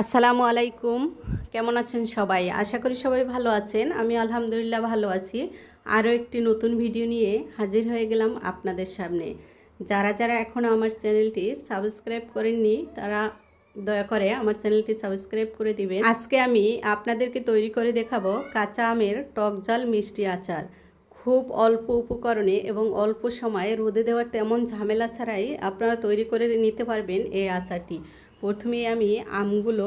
আসসালামু আলাইকুম। কেমন আছেন সবাই? আশা করি সবাই ভালো আছেন। আমি আলহামদুলিল্লাহ ভালো আছি। আরও একটি নতুন ভিডিও নিয়ে হাজির হয়ে গেলাম আপনাদের সামনে। যারা যারা এখনও আমার চ্যানেলটি সাবস্ক্রাইব করেননি তারা দয়া করে আমার চ্যানেলটি সাবস্ক্রাইব করে দিবেন। আজকে আমি আপনাদেরকে তৈরি করে দেখাবো কাঁচা আমের টক ঝাল মিষ্টি আচার। খুব অল্প উপকরণে এবং অল্প সময়ে রোদে দেওয়ার তেমন ঝামেলা ছাড়াই আপনারা তৈরি করে নিতে পারবেন এই আচারটি। প্রথমে আমি আমগুলো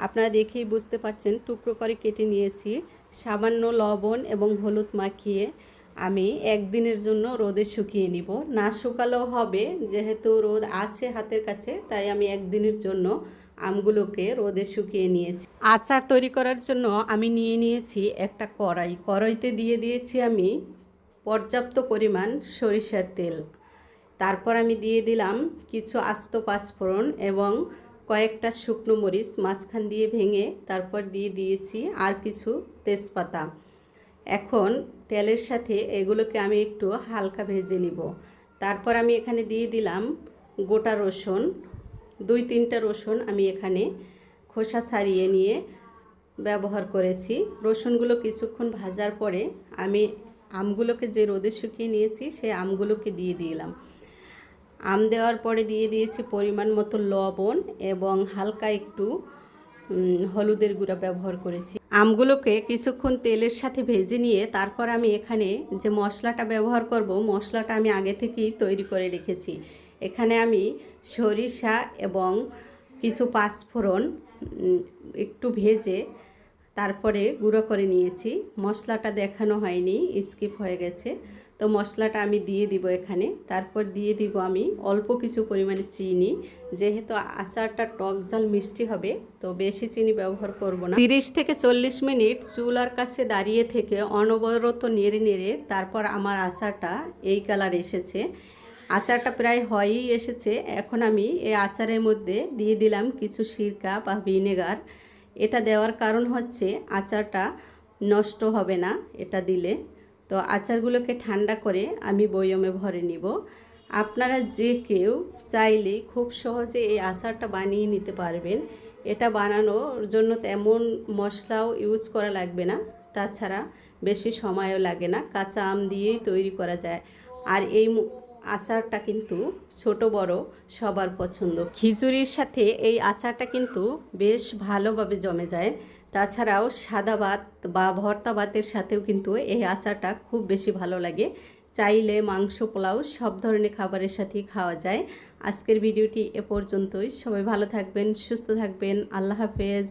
আপনারা দেখেই বুঝতে পারছেন টুকরো করে কেটে নিয়েছি। সামান্য লবণ এবং হলুদ মাখিয়ে আমি একদিনের জন্য রোদে শুকিয়ে নিব। না শুকালেও হবে, যেহেতু রোদ আছে হাতের কাছে, তাই আমি একদিনের জন্য আমগুলোকে রোদে শুকিয়ে নিয়েছি। আচার তৈরি করার জন্য আমি নিয়ে নিয়েছি একটা কড়াইতে দিয়ে দিয়েছি আমি পর্যাপ্ত পরিমাণ সরিষার তেল। তারপর আমি দিয়ে দিলাম কিছু আস্ত পাঁচফোড়ন এবং কয়েকটা শুকনো মরিচ মাঝখান দিয়ে ভেঙে তারপর দিয়ে দিয়েছি আর কিছু তেজপাতা। এখন তেলের সাথে এগুলোকে আমি একটু হালকা ভেজে নিব। তারপর আমি এখানে দিয়ে দিলাম গোটা রসুন, 2-3টা রসুন আমি এখানে খোসা ছাড়িয়ে নিয়ে ব্যবহার করেছি। রসুনগুলো কিছুক্ষণ ভাজার পরে আমি আমগুলোকে যে রোদে শুকিয়ে নিয়েছি সেই আমগুলোকে দিয়ে দিলাম। আম দেওয়ার পরে দিয়ে দিয়েছি পরিমাণ মতো লবণ এবং হালকা একটু হলুদের গুঁড়া ব্যবহার করেছি। আমগুলোকে কিছুক্ষণ তেলের সাথে ভেজে নিয়ে তারপর আমি এখানে যে মশলাটা ব্যবহার করব, মশলাটা আমি আগে থেকেই তৈরি করে রেখেছি। এখানে আমি সরিষা এবং কিছু পাঁচফোড়ন একটু ভেজে তারপরে গুঁড়ো করে নিয়েছি। মশলাটা দেখানো হয়নি, স্কিপ হয়ে গেছে। তো মশলাটা আমি দিয়ে দিব এখানে। তারপর দিয়ে দিব আমি অল্প কিছু পরিমাণে চিনি। যেহেতু আচারটা টক ঝাল মিষ্টি হবে, তো বেশি চিনি ব্যবহার করব না। 30 থেকে 40 মিনিট চুলার কাছে দাঁড়িয়ে থেকে অনবরত নেড়ে নেড়ে তারপর আমার আচারটা এই কালার এসেছে। আচারটা প্রায় হয়েই এসেছে। এখন আমি এই আচারের মধ্যে দিয়ে দিলাম কিছু সিরকা বা ভিনেগার। এটা দেওয়ার কারণ হচ্ছে আচারটা নষ্ট হবে না এটা দিলে। তো আচারগুলোকে ঠান্ডা করে আমি বয়মে ভরে নিব। আপনারা যে কেউ চাইলে খুব সহজে এই আচারটা বানিয়ে নিতে পারবেন। এটা বানানোর জন্য তেমন মশলাও ইউজ করা লাগবে না, তাছাড়া বেশি সময়ও লাগে না। কাঁচা আম দিয়েই তৈরি করা যায়। আর এই আচারটা কিন্তু ছোট বড় সবার পছন্দ। খিচুড়ির সাথে এই আচারটা কিন্তু বেশ ভালোভাবে জমে যায়। তাছাড়াও সাদা ভাত বা ভর্তা ভাতের সাথেও কিন্তু এই আচারটা খুব বেশি ভালো লাগে। চাইলে মাংস, পোলাও সব ধরনের খাবারের সাথেই খাওয়া যায়। আজকের ভিডিওটি এ পর্যন্তই। সবাই ভালো থাকবেন, সুস্থ থাকবেন। আল্লাহ হাফেজ।